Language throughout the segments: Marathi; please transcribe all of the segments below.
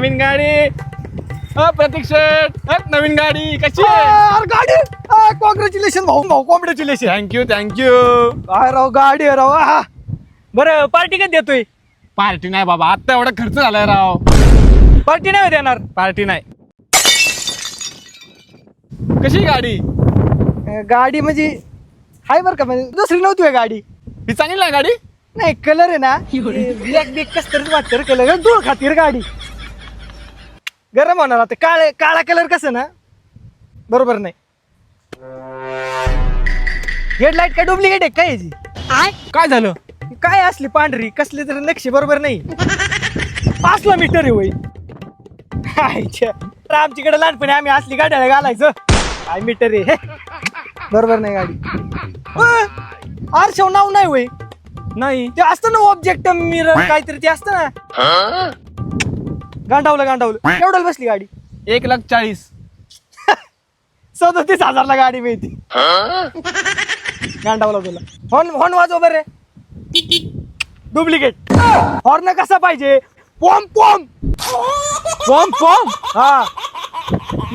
नवीन गाडी प्रतीक शेठ नवीन गाडी कशी आहे अरे गाडी कॉंग्रॅच्युलेशन भाऊ भाऊ कॉंग्रॅच्युलेशन. थँक्यू काय राव गाडी आहे राव बरं पार्टी कधी देतोय? पार्टी नाही बाबा आता एवढा खर्च झालाय राव. पार्टी नाही देणार. पार्टी नाही. कशी गाडी? गाडी म्हणजे हाय बरं का म्हणजे दुसरी नव्हती गाडी. ही चांगली ना गाडी? नाही कलर आहे ना ब्लॅक बिक कस तरी वाटतं कलर धूळ खातीर गाडी गरम होणार आता काळा कलर कसं ना बरोबर नाही. हेडलाईट काय डुप्लिकेट आहे काय याची? काय झालं? काय असली पांढरी कसली तरी नक्षी बरोबर नाही. 5 मीटर आहे होई. आमच्याकडे लहानपणी आम्ही असली गाड्या घालायचं. काय मीटर आहे बरोबर नाही गाडी. आरशव नाव नाही होय. नाही ते असतं ना ऑब्जेक्ट मिरर काहीतरी ते असतं ना. गांडावलं एवढं बसली गाडी 1,40,000. 37,000 गाडी मिळते. गांडावला तुला हॉर्न वाजव बरे. डुप्लिकेट हॉर्न कसा पाहिजे? पॉम पॉम पॉम पॉम. हा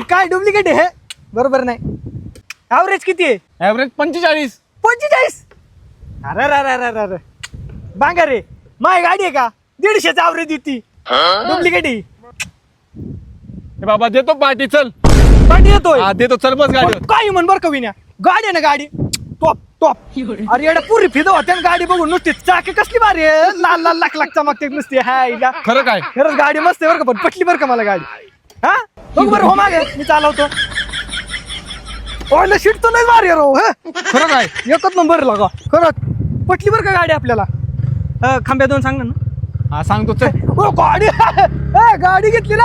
काय डुप्लिकेट आहे बरोबर नाही. ऍव्हरेज किती आहे? ऍव्हरेज 45. 45. अरे बांगा रे माय गाडी आहे का 150चा ऍव्हरेज देती डुप्लिकेट आहे. बाबा देतो पार्टी चल. पार्टी येतोय देतो चल बस गाडी. काय म्हण बरं का विन्या गाडी आहे ना गाडी टॉप टॉप. अरे एवढ्या पुरी फिदा होत्या गाडी बघून नुसती चाकी कसली भारी आहे लाल लाल लाख चमकते नुसती. हाय खरं काय? खरंच गाडी मस्त आहे बरं का पण पटली बरं का मला गाडी. हा बघ बरं हो मागे मी चालवतो. ओला शीट तर नाही भारी आहे राव. खरं काय? एकच नंबर लागा खरंच पटली बरं का गाडी आपल्याला. खांब्या दोन सांग ना. हा सांगतो चल. गाडी गाडी घेतली ना.